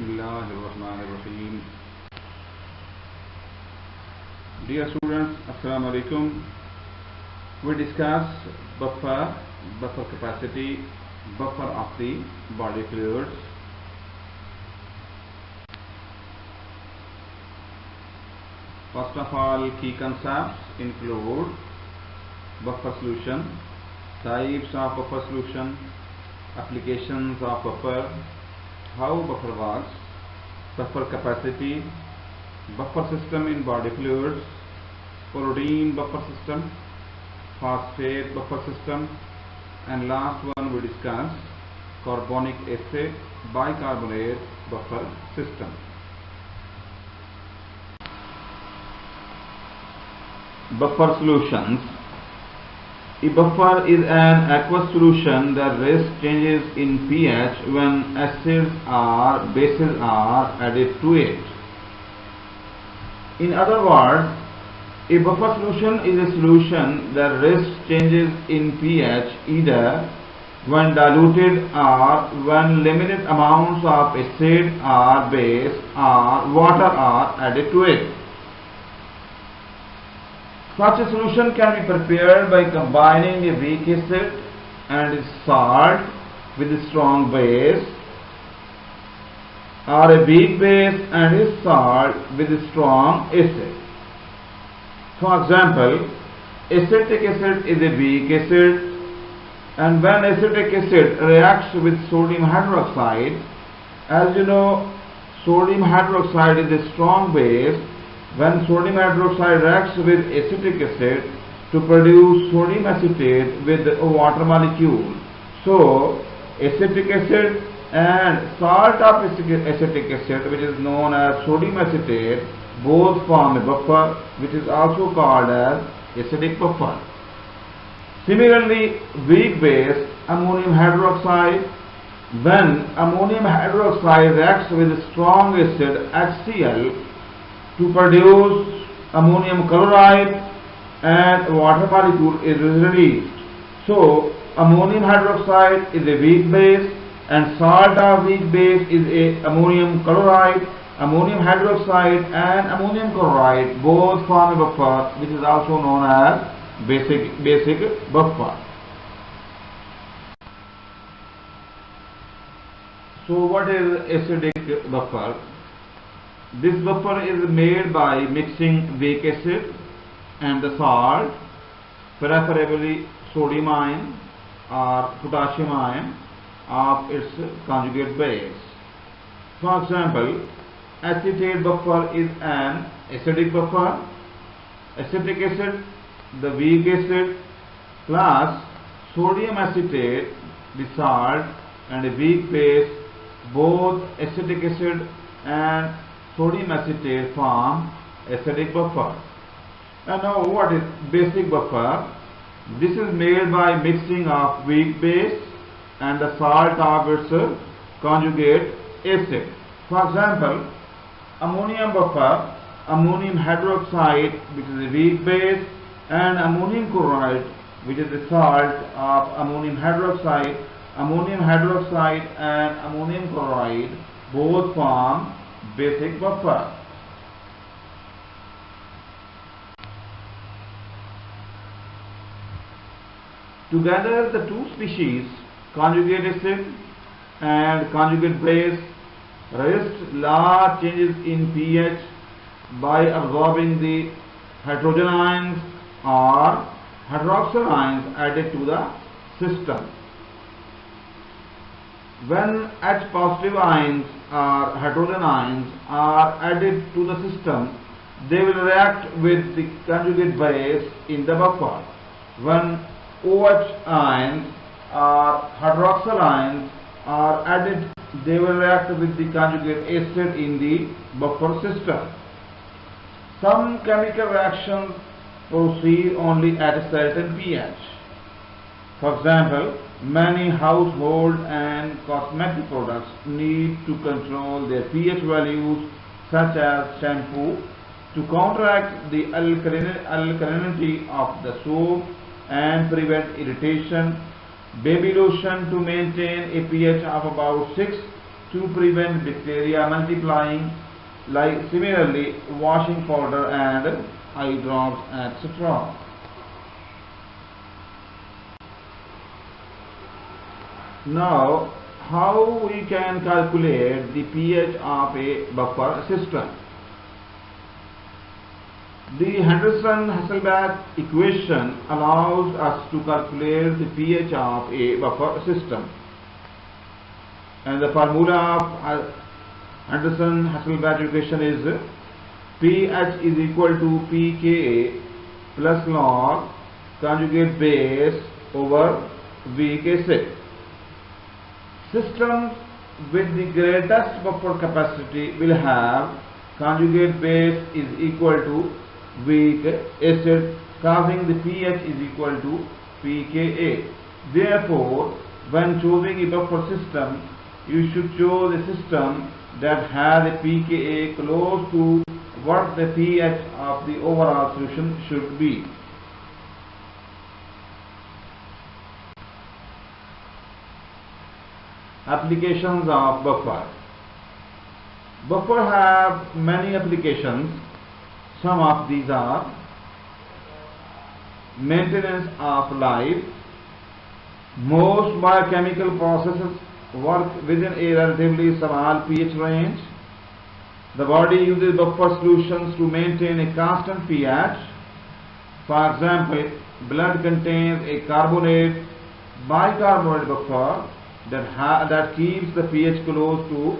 Bismillahirrahmanirrahim. Dear students, Assalamu alaikum. We discuss buffer capacity, buffer of the body fluids. First of all, key concepts include buffer solution, types of buffer solution, applications of buffer, how buffer works, buffer capacity, buffer system in body fluids, chlorine buffer system, phosphate buffer system, and last one we discuss carbonic acid bicarbonate buffer system. Buffer solutions. A buffer is an aqueous solution that resists changes in pH when acids or bases are added to it. In other words, a buffer solution is a solution that resists changes in pH either when diluted or when limited amounts of acid or base or water are added to it. Such a solution can be prepared by combining a weak acid and salt with a strong base, or a weak base and a salt with a strong acid. For example, acetic acid is a weak acid, and when acetic acid reacts with sodium hydroxide, as you know, sodium hydroxide is a strong base. When sodium hydroxide reacts with acetic acid to produce sodium acetate with a water molecule, so acetic acid and salt of acetic acid, which is known as sodium acetate, both form a buffer, which is also called as acidic buffer. Similarly, weak base ammonium hydroxide, when ammonium hydroxide reacts with a strong acid HCl to produce ammonium chloride and water molecule is released. So ammonium hydroxide is a weak base and salt of weak base is a ammonium chloride. Ammonium hydroxide and ammonium chloride both form a buffer, which is also known as basic buffer. So what is acidic buffer? This buffer is made by mixing weak acid and the salt, preferably sodium ion or potassium ion of its conjugate base. For example, acetate buffer is an acidic buffer. Acetic acid, the weak acid, plus sodium acetate, the salt, and a weak base, both acetic acid and sodium acetate form acidic buffer. And now what is basic buffer? This is made by mixing of weak base and the salt of its conjugate acid. For example, ammonium buffer, ammonium hydroxide, which is a weak base, and ammonium chloride, which is the salt of ammonium hydroxide. Ammonium hydroxide and ammonium chloride both form basic buffer. Together, the two species, conjugate acid and conjugate base, resist large changes in pH by absorbing the hydrogen ions or hydroxyl ions added to the system. When H positive ions or hydrogen ions are added to the system, they will react with the conjugate base in the buffer. When OH ions or hydroxyl ions are added, they will react with the conjugate acid in the buffer system. Some chemical reactions proceed only at a certain pH. For example, many household and cosmetic products need to control their pH values, such as shampoo, to counteract the alkalinity of the soap and prevent irritation, baby lotion to maintain a pH of about 6, to prevent bacteria multiplying, like similarly washing powder and eye drops, etc. Now, how we can calculate the pH of a buffer system? The Henderson-Hasselbalch equation allows us to calculate the pH of a buffer system. And the formula of Henderson-Hasselbalch equation is pH is equal to pKa plus log conjugate base over VK6. Systems with the greatest buffer capacity will have conjugate base is equal to weak acid, causing the pH is equal to pKa. Therefore, when choosing a buffer system, you should choose a system that has a pKa close to what the pH of the overall solution should be. Applications of buffer. Buffer have many applications. Some of these are maintenance of life. Most biochemical processes work within a relatively small pH range. The body uses buffer solutions to maintain a constant pH. For example, blood contains a carbonate bicarbonate buffer that keeps the pH close to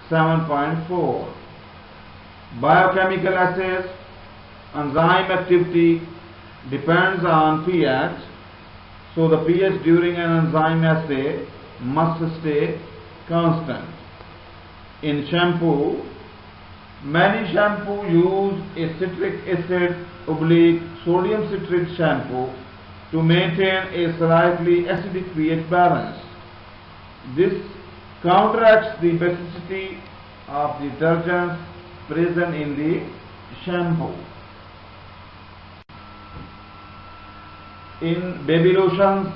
7.4. Biochemical assays, enzyme activity depends on pH, so the pH during an enzyme assay must stay constant. In shampoo, many shampoo use a citric acid / sodium citrate shampoo to maintain a slightly acidic pH balance. This counteracts the basicity of the detergents present in the shampoo. In baby lotions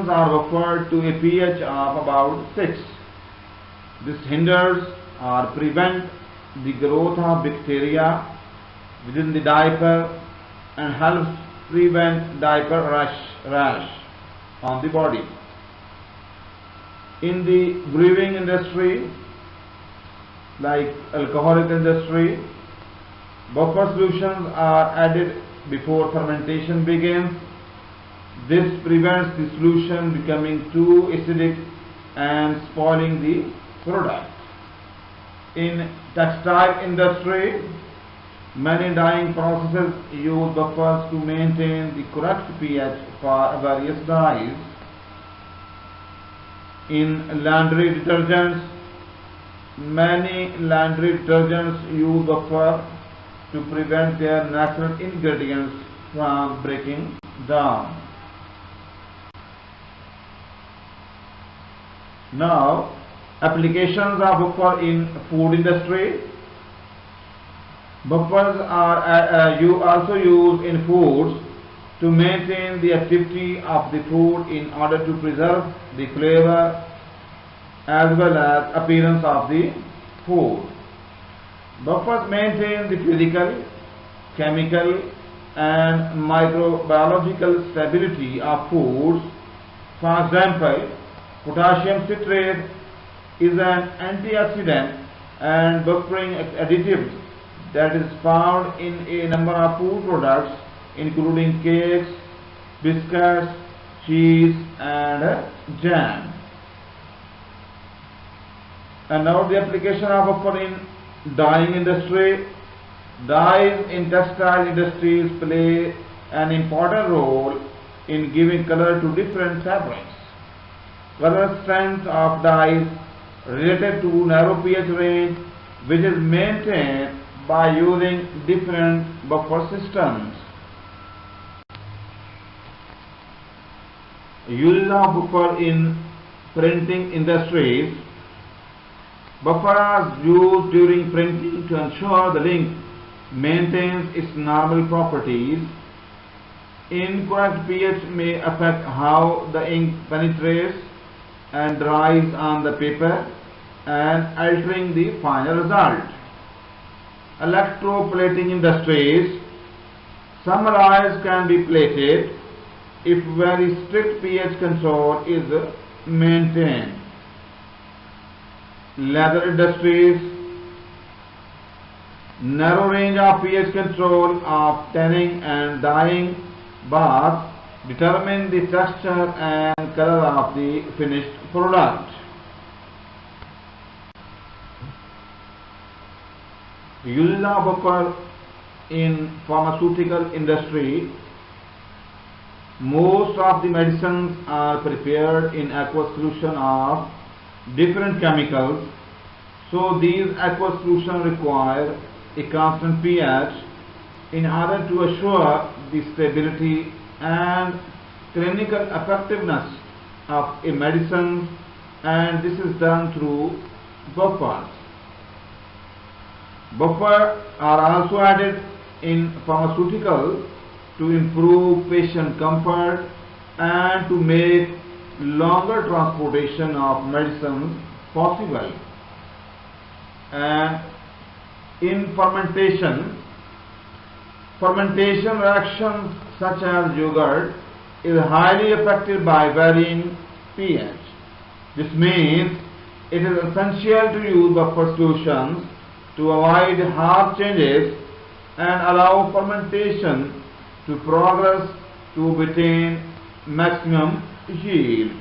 are buffered to a pH of about 6. This hinders or prevents the growth of bacteria within the diaper and helps prevent diaper rash on the body. In the brewing industry, like alcoholic industry, buffer solutions are added before fermentation begins. This prevents the solution becoming too acidic and spoiling the product. In textile industry, many dyeing processes use buffers to maintain the correct pH for various dyes. In laundry detergents, many laundry detergents use buffer to prevent their natural ingredients from breaking down. Now, applications of buffer in food industry. Buffers are also used in foods to maintain the activity of the food in order to preserve the flavor as well as appearance of the food. Buffers maintain the physical, chemical and microbiological stability of foods. For example, potassium citrate is an antioxidant and buffering additive that is found in a number of food products including cakes, biscuits, cheese and jam. And now the application of buffer in dyeing industry. Dyes in textile industries play an important role in giving color to different fabrics. Color strength of dyes related to narrow pH range, which is maintained by using different buffer systems. Use of buffer in printing industries. Buffer is used during printing to ensure the ink maintains its normal properties. Incorrect pH may affect how the ink penetrates and dries on the paper and altering the final result. Electroplating industries. Some alloys can be plated if very strict pH control is maintained. Leather industries. Narrow range of pH control of tanning and dyeing baths determine the texture and color of the finished product. Uses of buffer in pharmaceutical industry. Most of the medicines are prepared in aqueous solution of different chemicals, so these aqueous solutions require a constant pH in order to assure the stability and clinical effectiveness of a medicine, and this is done through buffers. Buffers are also added in pharmaceutical to improve patient comfort and to make longer transportation of medicines possible. And in fermentation reactions such as yogurt is highly affected by varying pH. This means it is essential to use buffer solutions to avoid harsh changes and allow fermentation to progress to obtain maximum yield.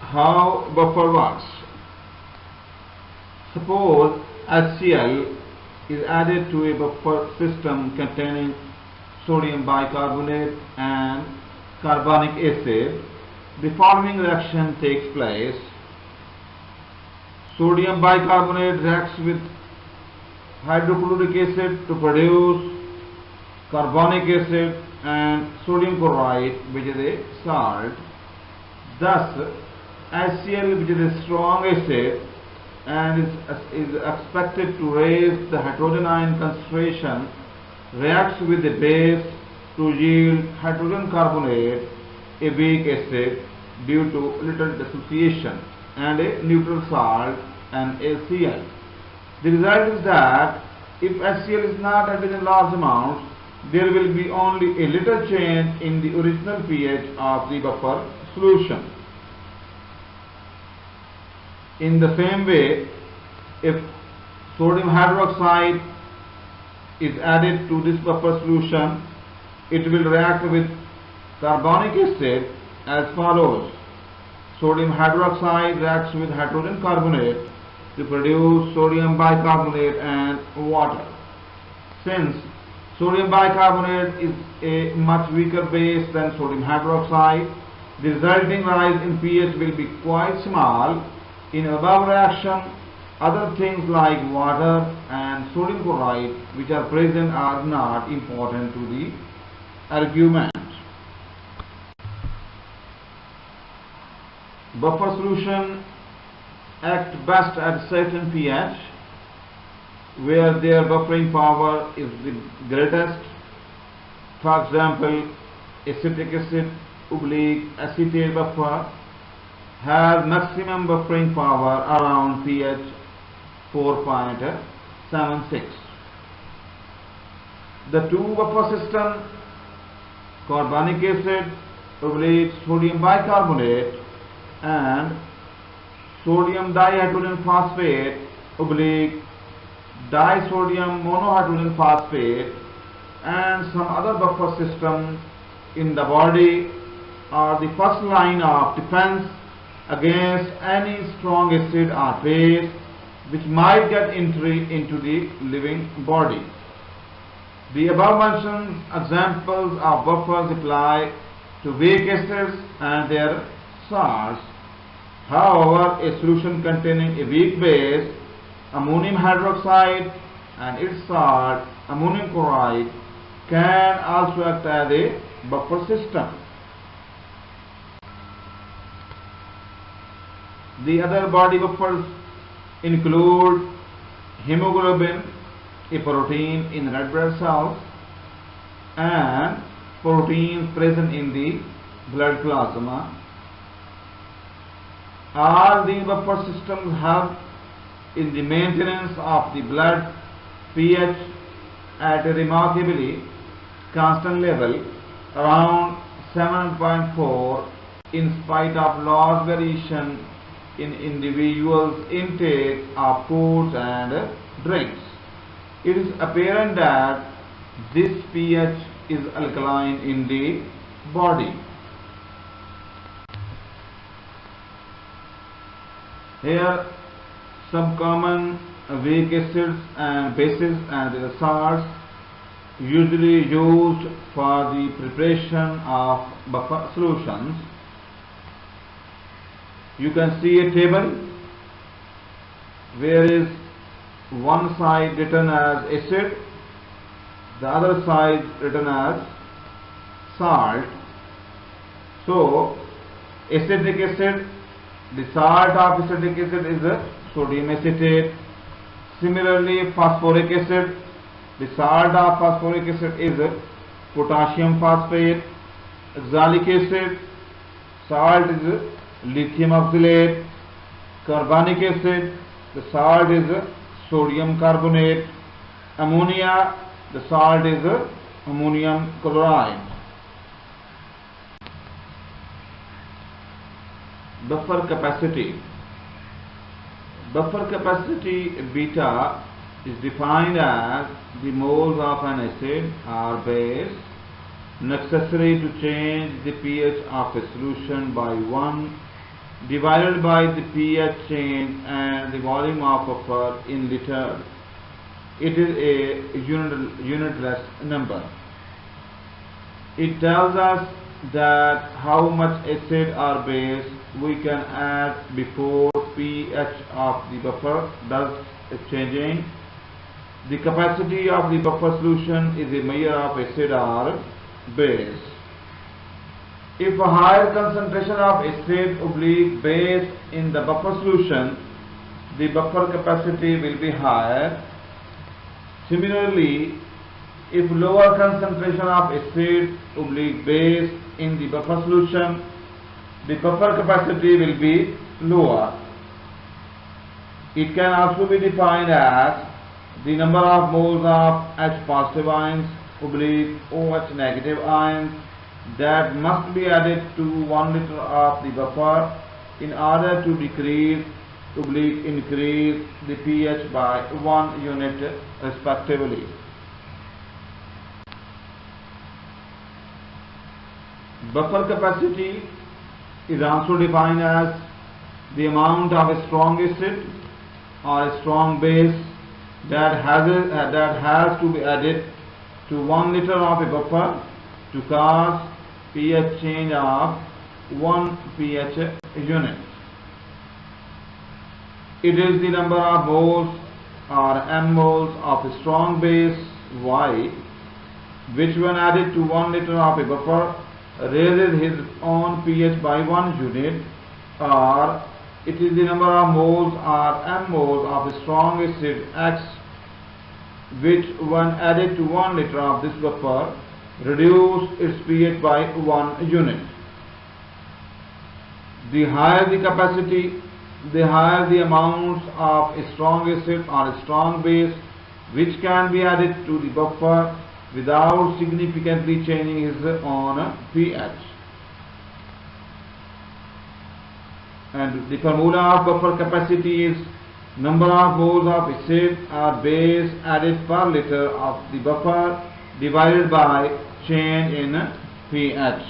How buffer works? Suppose HCl is added to a buffer system containing sodium bicarbonate and carbonic acid. The following reaction takes place. Sodium bicarbonate reacts with hydrochloric acid to produce carbonic acid and sodium chloride, which is a salt. Thus, HCl, which is a strong acid and is expected to raise the hydrogen ion concentration, reacts with the base to yield hydrogen carbonate, a weak acid due to little dissociation, and a neutral salt, NaCl. The result is that if HCl is not added in large amounts, there will be only a little change in the original pH of the buffer solution. In the same way, if sodium hydroxide is added to this buffer solution, it will react with carbonic acid as follows. Sodium hydroxide reacts with hydrogen carbonate to produce sodium bicarbonate and water. Since sodium bicarbonate is a much weaker base than sodium hydroxide, the resulting rise in pH will be quite small. In above reaction, other things like water and sodium chloride which are present are not important to the argument. Buffer solution act best at certain pH where their buffering power is the greatest. For example, acetic acid / acetate buffer has maximum buffering power around pH 4.76. The two buffer system, carbonic acid / sodium bicarbonate and sodium dihydrogen phosphate / disodium monohydrogen phosphate, and some other buffer systems in the body are the first line of defense against any strong acid or base which might get entry into the living body. The above mentioned examples of buffers apply to weak acids and their salts. However, a solution containing a weak base, ammonium hydroxide, and its salt, ammonium chloride, can also act as a buffer system. The other body buffers include hemoglobin, a protein in red blood cells, and proteins present in the blood plasma. All these buffer systems help in the maintenance of the blood pH at a remarkably constant level around 7.4 in spite of large variation in individuals' intake of foods and drinks. It is apparent that this pH is alkaline in the body. Here some common weak acids and bases and the salts usually used for the preparation of buffer solutions. You can see a table where is one side written as acid, the other side written as salt. So acetic acid, the salt of acetic acid is sodium acetate. Similarly, phosphoric acid, the salt of phosphoric acid is potassium phosphate. Oxalic acid, salt is lithium oxalate. Carbonic acid, the salt is sodium carbonate. Ammonia, the salt is ammonium chloride. Buffer capacity. Buffer capacity beta is defined as the moles of an acid or base necessary to change the pH of a solution by 1 divided by the pH change and the volume of buffer in liter. It is a unitless number. It tells us that how much acid or base we can add before pH of the buffer does changing. The capacity of the buffer solution is a measure of acid or base. If a higher concentration of acid oblique base in the buffer solution, the buffer capacity will be higher. Similarly, if lower concentration of acid oblique base in the buffer solution, the buffer capacity will be lower. It can also be defined as the number of moles of H positive ions oblique OH negative ions that must be added to 1 liter of the buffer in order to decrease oblique increase the pH by 1 unit respectively. Buffer capacity is also defined as the amount of a strong acid or a strong base that has to be added to 1 liter of a buffer to cause pH change of 1 pH unit. It is the number of moles or m moles of a strong base Y which when added to 1 liter of a buffer raises his own pH by 1 unit, or it is the number of moles or m moles of a strong acid X which when added to 1 liter of this buffer reduce its pH by 1 unit. The higher the capacity, the higher the amounts of a strong acid or a strong base which can be added to the buffer without significantly changing his own pH. And the formula of buffer capacity is number of moles of acid or base added per liter of the buffer divided by change in pH.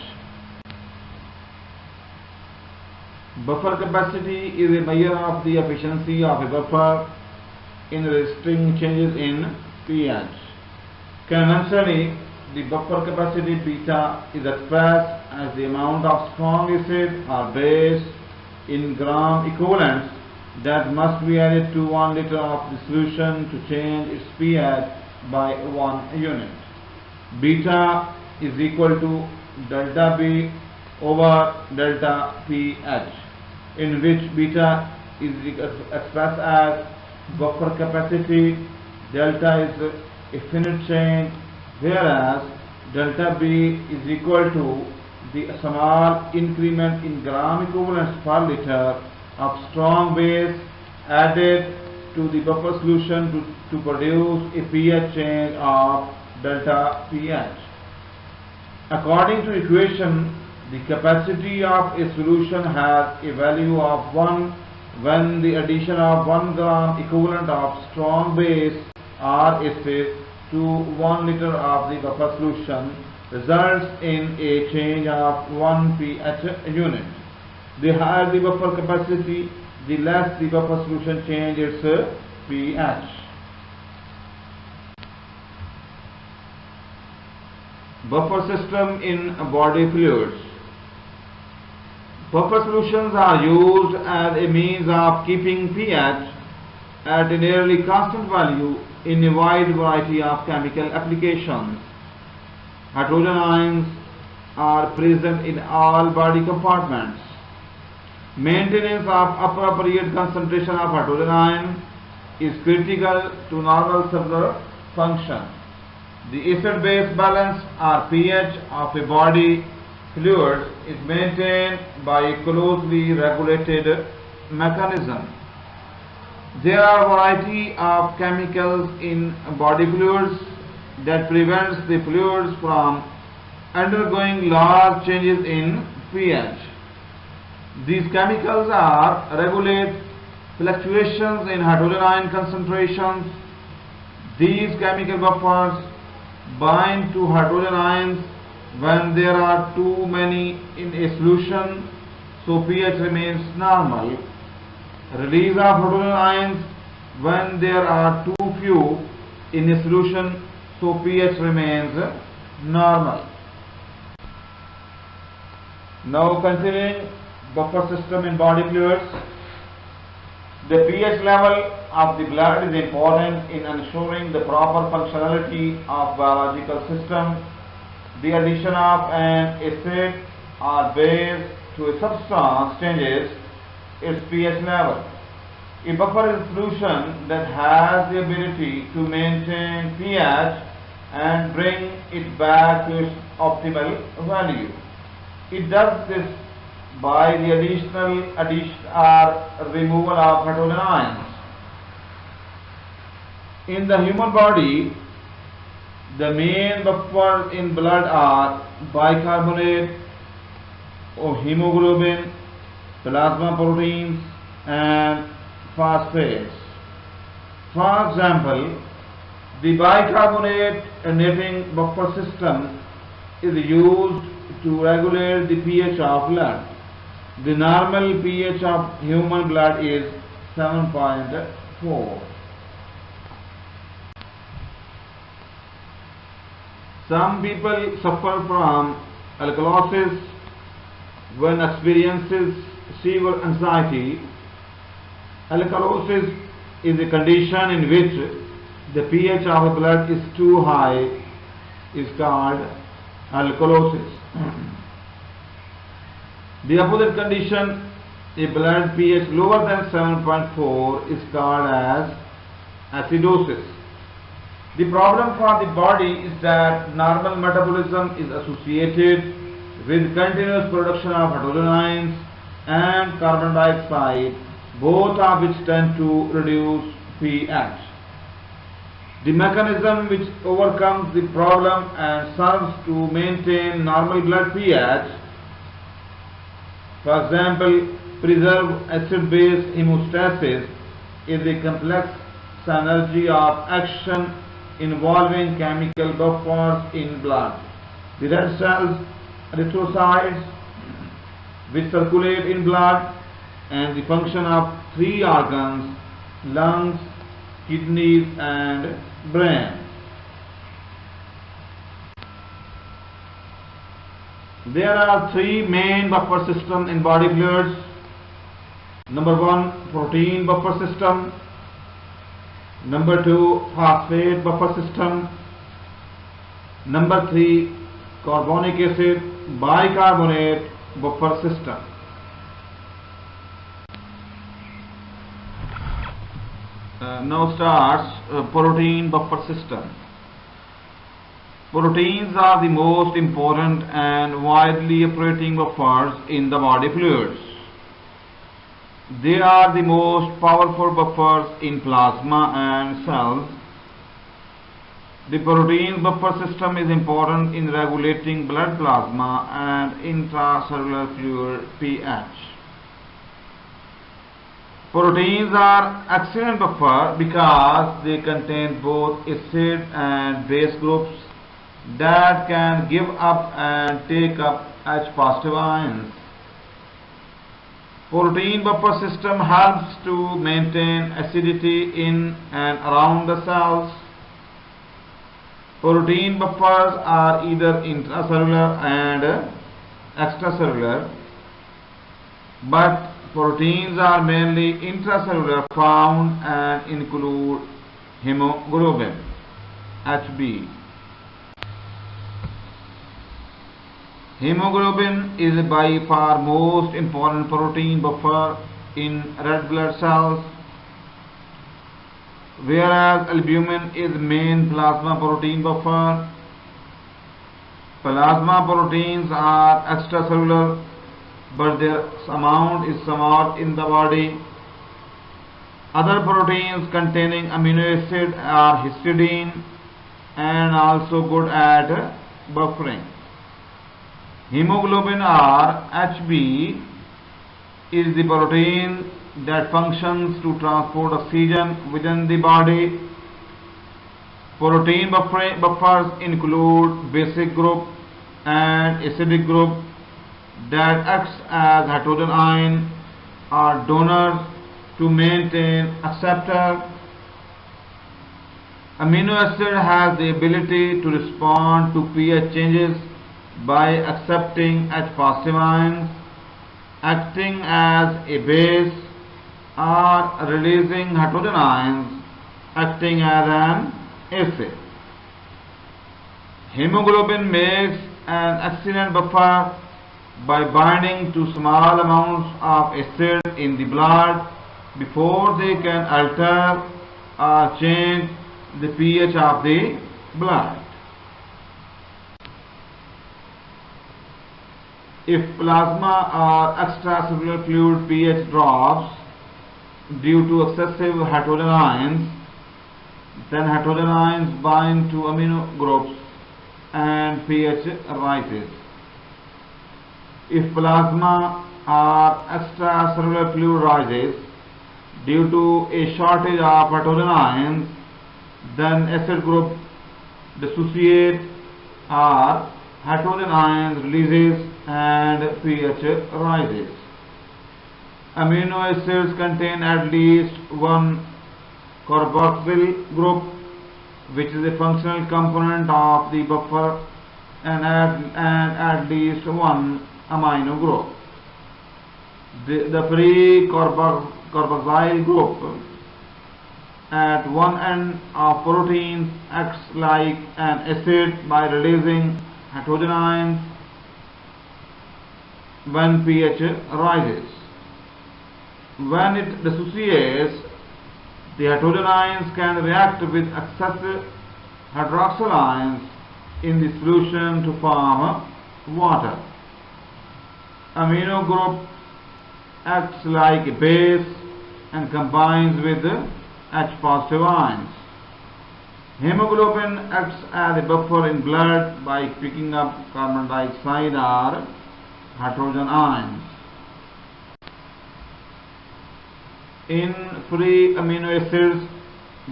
Buffer capacity is a measure of the efficiency of a buffer in resisting changes in pH. Conventionally, the buffer capacity beta is expressed as the amount of strong acid or base in gram equivalents that must be added to 1 liter of the solution to change its pH by 1 unit. Beta is equal to delta B over delta pH, in which beta is expressed as buffer capacity, delta is a finite change, whereas delta B is equal to the small increment in gram equivalents per liter of strong base added to the buffer solution to produce a pH change of delta pH. According to equation, the capacity of a solution has a value of 1 when the addition of 1 gram equivalent of strong base or acid to 1 liter of the buffer solution results in a change of 1 pH unit. The higher the buffer capacity, the less the buffer solution change its pH. Buffer system in body fluids. Buffer solutions are used as a means of keeping pH at a nearly constant value in a wide variety of chemical applications. Hydrogen ions are present in all body compartments. Maintenance of appropriate concentration of hydrogen ion is critical to normal cellular function. The acid-base balance or pH of a body fluid is maintained by a closely regulated mechanism. There are a variety of chemicals in body fluids that prevents the fluids from undergoing large changes in pH. These chemicals regulate fluctuations in hydrogen ion concentrations. These chemical buffers bind to hydrogen ions when there are too many in a solution, so pH remains normal. Release of hydrogen ions when there are too few in a solution, so pH remains normal. Now considering buffer system in body fluids. The pH level of the blood is important in ensuring the proper functionality of biological system. The addition of an acid or base to a substance changes its pH level. A buffer is a solution that has the ability to maintain pH and bring it back to its optimal value. It does this by the addition or removal of hydrogen ions. In the human body, the main buffers in blood are bicarbonate or hemoglobin, plasma proteins and phosphates. For example, the bicarbonate enating buffer system is used to regulate the pH of blood. The normal pH of human blood is 7.4. Some people suffer from alkalosis when experiences severe anxiety. Alkalosis is a condition in which the pH of the blood is too high, is called alkalosis. The opposite condition, a blood pH lower than 7.4, is called as acidosis. The problem for the body is that normal metabolism is associated with continuous production of hydrogen ions and carbon dioxide, both of which tend to reduce pH. The mechanism which overcomes the problem and serves to maintain normal blood pH, for example, preserve acid-base hemostasis, is a complex synergy of action involving chemical buffers in blood. The red cells, erythrocytes, which circulate in blood, and the function of three organs: lungs, kidneys and brain. There are three main buffer systems in body fluids. Number 1, protein buffer system. Number 2, phosphate buffer system. Number 3, carbonic acid bicarbonate buffer system. Now starts protein buffer system. Proteins are the most important and widely operating buffers in the body fluids. They are the most powerful buffers in plasma and cells. The protein buffer system is important in regulating blood plasma and intracellular fluid pH. Proteins are excellent buffer because they contain both acid and base groups that can give up and take up H positive ions. Protein buffer system helps to maintain acidity in and around the cells. Protein buffers are either intracellular and extracellular, but proteins are mainly intracellular found and include hemoglobin, Hb. Hemoglobin is by far most important protein buffer in red blood cells, whereas albumin is main plasma protein buffer. Plasma proteins are extracellular, but their amount is small in the body. Other proteins containing amino acid are histidine and also good at buffering. Hemoglobin or Hb is the protein that functions to transport oxygen within the body. Protein buffers include basic group and acidic group that acts as hydrogen ion or donors to maintain acceptor. Amino acid has the ability to respond to pH changes by accepting H positive ions, acting as a base, or releasing hydrogen ions, acting as an acid. Hemoglobin makes an excellent buffer by binding to small amounts of acid in the blood before they can alter or change the pH of the blood. If plasma or extracellular fluid pH drops due to excessive hydrogen ions, then hydrogen ions bind to amino groups and pH rises. If plasma or extracellular fluid rises due to a shortage of hydrogen ions, then acid group dissociate or hydrogen ions releases and pH rises. Amino acids contain at least one carboxyl group, which is a functional component of the buffer, and at least one amino group. The free carboxyl group at one end of proteins acts like an acid by releasing hydrogen ions when pH rises. When it dissociates, the hydrogen ions can react with excessive hydroxyl ions in the solution to form water. Amino group acts like a base and combines with H positive ions. Hemoglobin acts as a buffer in blood by picking up carbon dioxide or hydrogen ions. In free amino acids,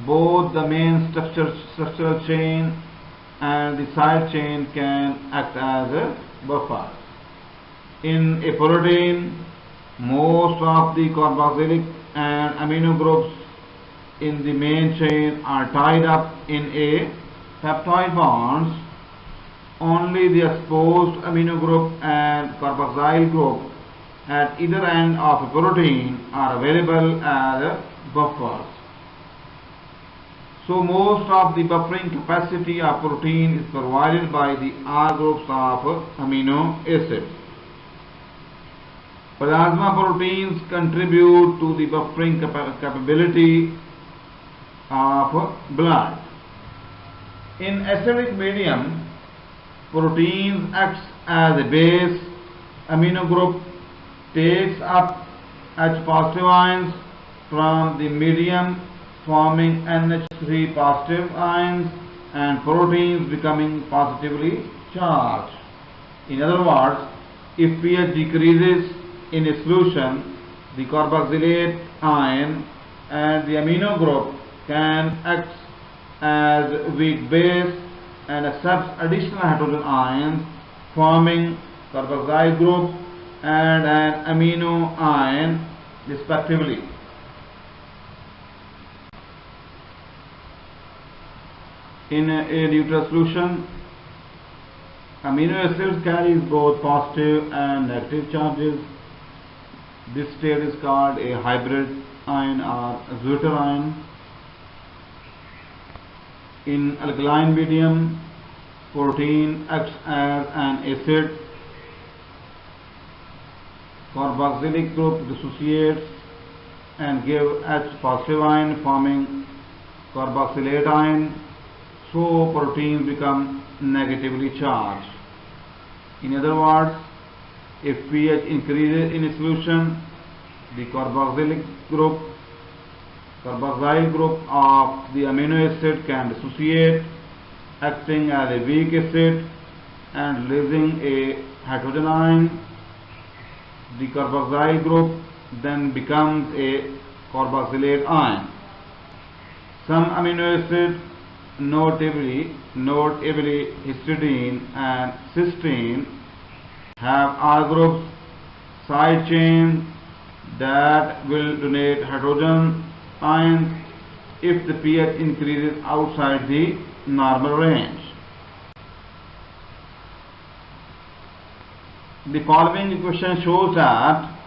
both the main structural chain and the side chain can act as a buffer. In a protein, most of the carboxylic and amino groups in the main chain are tied up in a peptide bonds. Only the exposed amino group and carboxyl group at either end of a protein are available as buffers. So most of the buffering capacity of protein is provided by the R groups of amino acids. Plasma proteins contribute to the buffering capability of blood. In acidic medium, proteins acts as a base. Amino group takes up H positive ions from the medium, forming NH3 positive ions, and proteins becoming positively charged. In other words, if pH decreases in a solution, the carboxylate ion and the amino group can act as weak base and accepts additional hydrogen ions, forming carboxyl group and an amino ion respectively. In a neutral solution, amino acids carries both positive and negative charges. This state is called a hybrid ion or Zwitter ion. In alkaline medium, protein acts as an acid. Carboxylic group dissociates and give H positive ion, forming carboxylate ion. So proteins become negatively charged. In other words, if pH increases in a solution, the carboxyl group of the amino acid can dissociate, acting as a weak acid and releasing a hydrogen ion. The carboxyl group then becomes a carboxylate ion. Some amino acids, notably histidine and cysteine, have R groups side chains that will donate hydrogen ions if the pH increases outside the normal range. The following equation shows that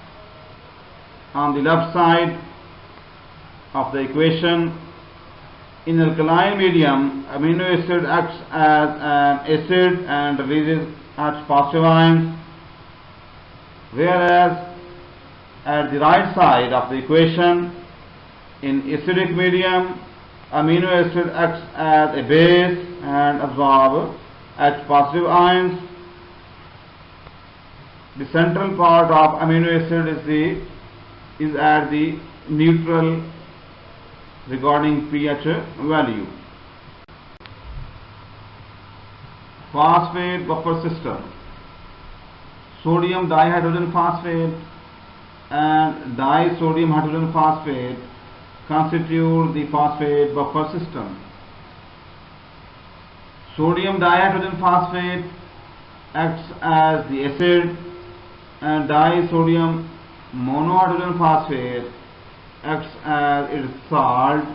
on the left side of the equation, in alkaline medium, amino acid acts as an acid and releases H positive ions, whereas at the right side of the equation, in acidic medium, amino acid acts as a base and absorbs H positive ions. The central part of amino acid is at the neutral regarding pH value. Phosphate buffer system. Sodium dihydrogen phosphate and disodium hydrogen phosphate constitute the phosphate buffer system. Sodium dihydrogen phosphate acts as the acid and disodium monohydrogen phosphate acts as its salt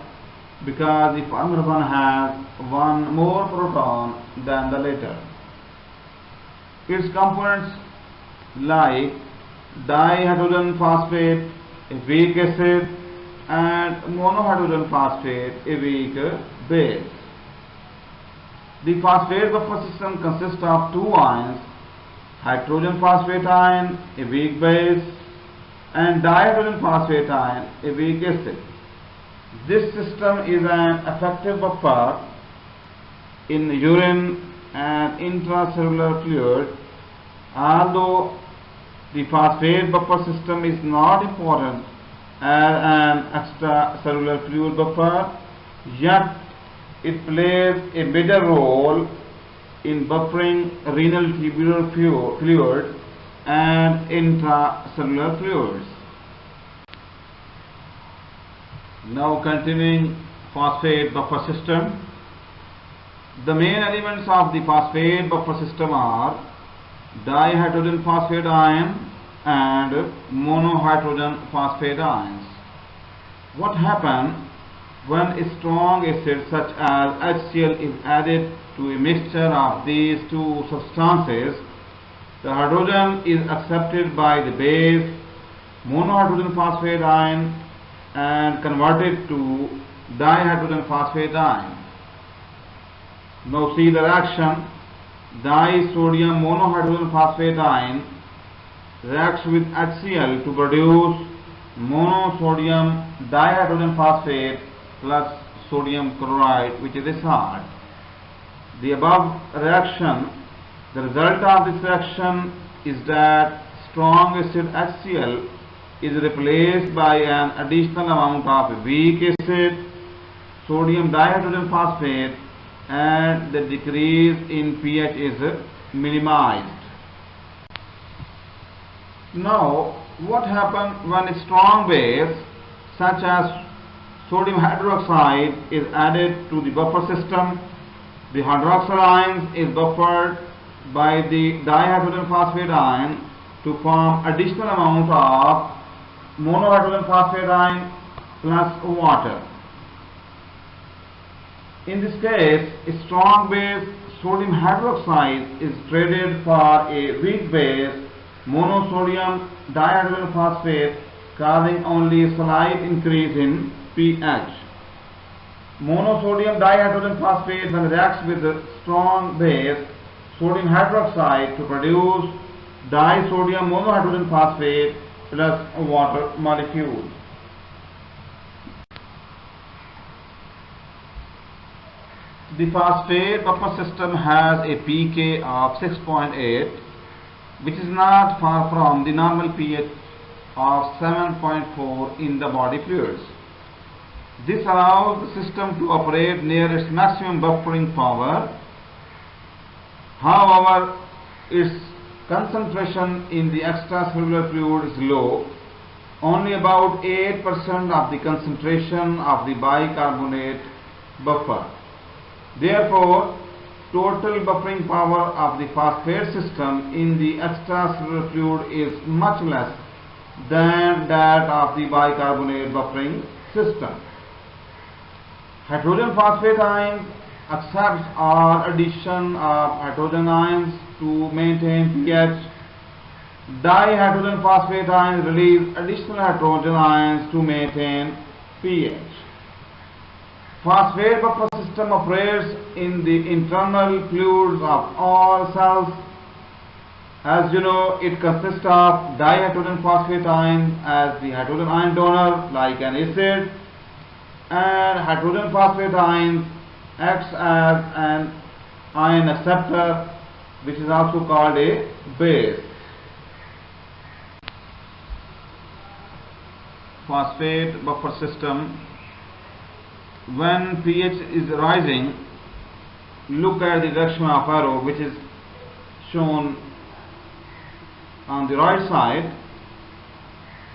because the former one has one more proton than the latter. Its components like dihydrogen phosphate, a weak acid, and monohydrogen phosphate, a weak base. The phosphate buffer system consists of two ions, hydrogen phosphate ion, a weak base, and dihydrogen phosphate ion, a weak acid. This system is an effective buffer in urine and intracellular fluid. Although the phosphate buffer system is not important as an extracellular fluid buffer, yet it plays a major role in buffering renal tubular fluid and intracellular fluids. Now continuing phosphate buffer system. The main elements of the phosphate buffer system are dihydrogen phosphate ion and monohydrogen phosphate ions. What happens when a strong acid such as HCl is added to a mixture of these two substances? The hydrogen is accepted by the base monohydrogen phosphate ion and converted to dihydrogen phosphate ion. Now see the reaction. Disodium monohydrogen phosphate ion reacts with HCl to produce monosodium dihydrogen phosphate plus sodium chloride, which is a salt. The above reaction The result of this reaction is that strong acid HCl is replaced by an additional amount of weak acid, sodium dihydrogen phosphate, and the decrease in pH is minimized. Now, what happens when a strong base such as sodium hydroxide is added to the buffer system? The hydroxyl ions is buffered by the dihydrogen phosphate ion to form additional amount of monohydrogen phosphate ion plus water. In this case, a strong base sodium hydroxide is traded for a weak base monosodium dihydrogen phosphate, causing only a slight increase in pH. Monosodium dihydrogen phosphate then reacts with the strong base sodium hydroxide to produce disodium monohydrogen phosphate plus water molecules. The phosphate buffer system has a pK of 6.8, which is not far from the normal pH of 7.4 in the body fluids. This allows the system to operate near its maximum buffering power. However, its concentration in the extracellular fluid is low. Only about 8% of the concentration of the bicarbonate buffer. Therefore, total buffering power of the phosphate system in the extracellular fluid is much less than that of the bicarbonate buffering system. Hydrogen phosphate ions accepts all addition of hydrogen ions to maintain pH. Dihydrogen phosphate ions release additional hydrogen ions to maintain pH. Phosphate buffer system operates in the internal fluids of all cells. As you know, it consists of dihydrogen phosphate ion as the hydrogen ion donor, like an acid, and hydrogen phosphate ion acts as an ion acceptor, which is also called a base. Phosphate buffer system. When pH is rising, look at the direction of arrow, which is shown on the right side.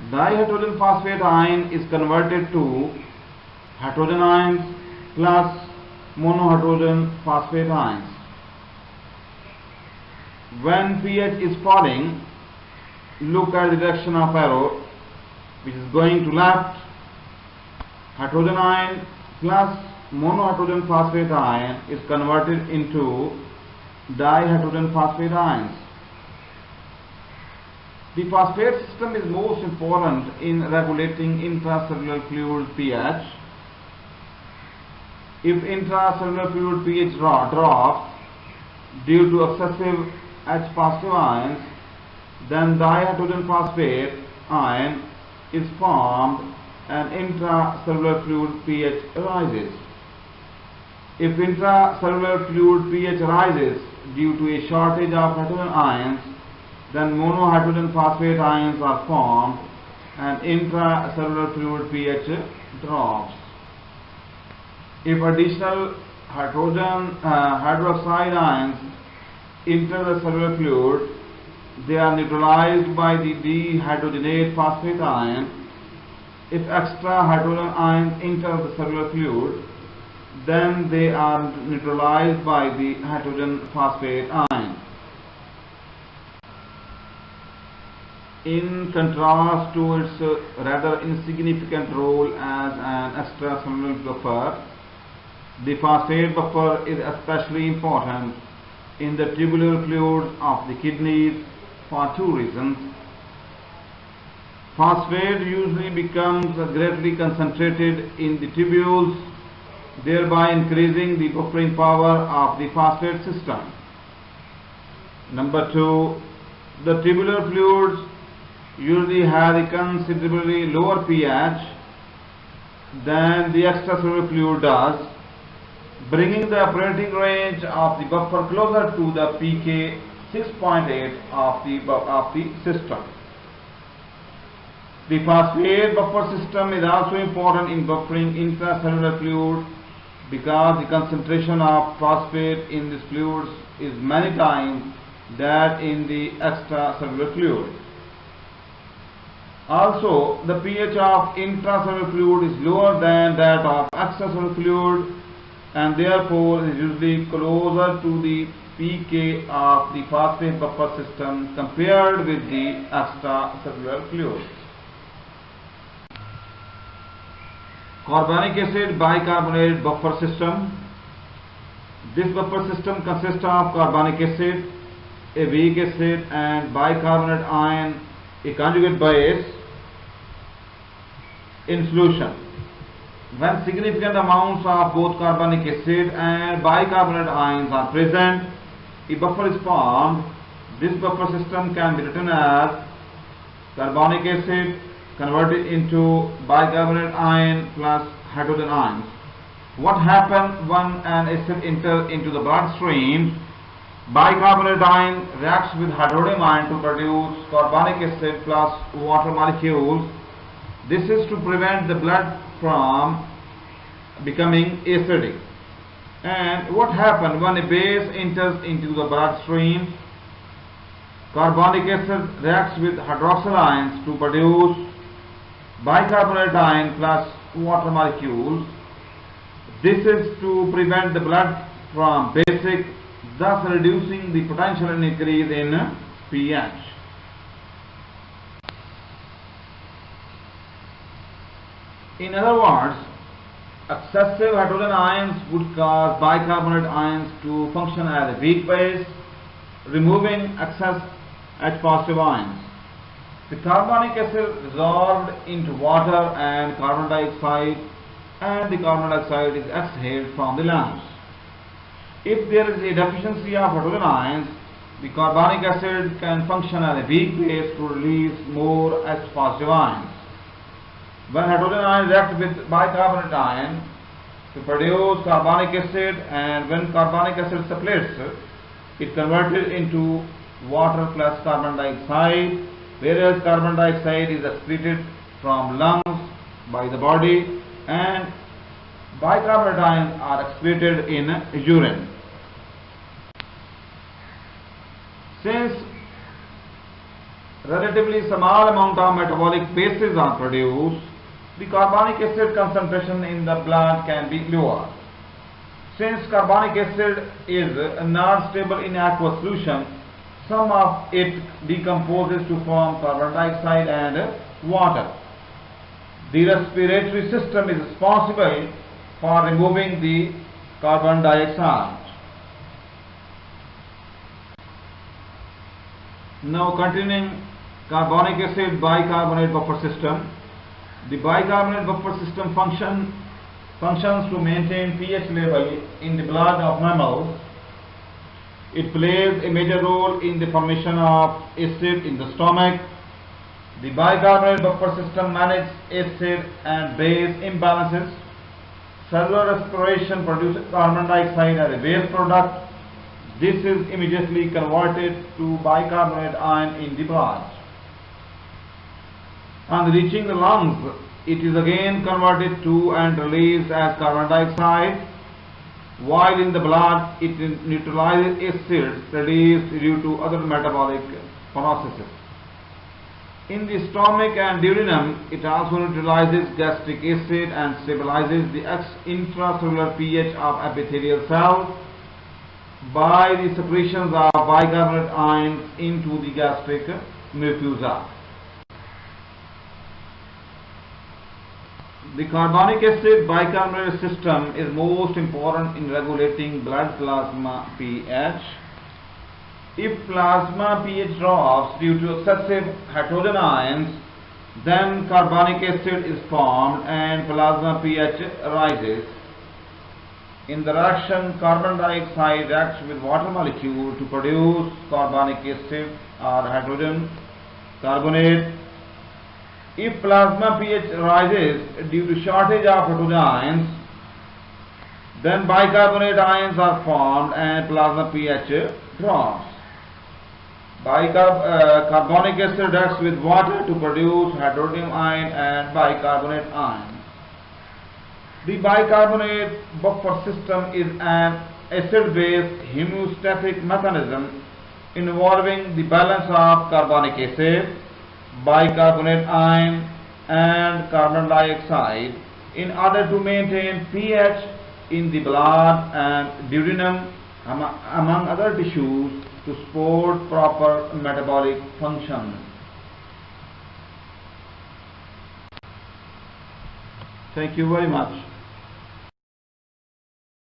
Dihydrogen phosphate ion is converted to hydrogen ions plus monohydrogen phosphate ions. When pH is falling, look at the direction of arrow, which is going to left. Hydrogen ion plus monohydrogen phosphate ion is converted into dihydrogen phosphate ions. The phosphate system is most important in regulating intracellular fluid pH. If intracellular fluid pH drops due to excessive H positive ions, then dihydrogen phosphate ion is formed and intracellular fluid pH rises. If intracellular fluid pH rises due to a shortage of hydrogen ions, then monohydrogen phosphate ions are formed and intracellular fluid pH drops. If additional hydroxide ions enter the cellular fluid, they are neutralized by the dehydrogenate phosphate ion. If extra hydrogen ions enter the cellular fluid, then they are neutralized by the hydrogen phosphate ion. In contrast to its rather insignificant role as an extracellular buffer, the phosphate buffer is especially important in the tubular fluids of the kidneys for two reasons. Phosphate usually becomes greatly concentrated in the tubules, thereby increasing the buffering power of the phosphate system. Number two, the tubular fluids usually have a considerably lower pH than the extracellular fluid does. bringing the operating range of the buffer closer to the pK 6.8 of the system. The phosphate buffer system is also important in buffering intracellular fluid because the concentration of phosphate in these fluids is many times that in the extracellular fluid. Also, the pH of intracellular fluid is lower than that of extracellular fluid and therefore is usually closer to the pK of the phosphate buffer system compared with the extracellular fluid. Carbonic acid bicarbonate buffer system. This buffer system consists of carbonic acid, a weak acid and bicarbonate ion, a conjugate base in solution. When significant amounts of both carbonic acid and bicarbonate ions are present, a buffer is formed. This buffer system can be written as carbonic acid converted into bicarbonate ion plus hydrogen ions. What happens when an acid enters into the bloodstream? Bicarbonate ion reacts with hydronium ion to produce carbonic acid plus water molecules. This is to prevent the blood from becoming acidic. And what happens when a base enters into the bloodstream? Carbonic acid reacts with hydroxyl ions to produce bicarbonate ion plus water molecules. This is to prevent the blood from basic, thus reducing the potential increase in pH. In other words, excessive hydrogen ions would cause bicarbonate ions to function as a weak base, removing excess H positive ions. The carbonic acid dissolved into water and carbon dioxide, and the carbon dioxide is exhaled from the lungs. If there is a deficiency of hydrogen ions, the carbonic acid can function as a weak base to release more H positive ions. When hydrogen ion reacts with bicarbonate ion to produce carbonic acid, and when carbonic acid splits, it converted into water plus carbon dioxide, whereas carbon dioxide is excreted from lungs by the body and bicarbonate ions are excreted in urine. Since relatively small amount of metabolic bases are produced, the carbonic acid concentration in the blood can be lower. Since carbonic acid is not stable in aqueous solution, some of it decomposes to form carbon dioxide and water. The respiratory system is responsible for removing the carbon dioxide. Now continuing carbonic acid bicarbonate buffer system. The bicarbonate buffer system functions to maintain pH level in the blood of mammals. It plays a major role in the formation of acid in the stomach. The bicarbonate buffer system manages acid and base imbalances. Cellular respiration produces carbon dioxide as a waste product. This is immediately converted to bicarbonate ion in the blood. On reaching the lungs, it is again converted to and released as carbon dioxide, while in the blood it neutralizes acids released due to other metabolic processes. In the stomach and duodenum, it also neutralizes gastric acid and stabilizes the intracellular pH of epithelial cells by the secretions of bicarbonate ions into the gastric mucosa. The carbonic acid bicarbonate system is most important in regulating blood plasma pH. If plasma pH drops due to excessive hydrogen ions, then carbonic acid is formed and plasma pH rises. In the reaction, carbon dioxide reacts with water molecule to produce carbonic acid or hydrogen carbonate. If plasma pH rises due to shortage of hydrogen ions, Then bicarbonate ions are formed and plasma pH drops. Carbonic acid reacts with water to produce hydronium ion and bicarbonate ion. The bicarbonate buffer system is an acid-base homeostatic mechanism involving the balance of carbonic acid, bicarbonate ion and carbon dioxide in order to maintain pH in the blood and duodenum among other tissues to support proper metabolic function. Thank you very much.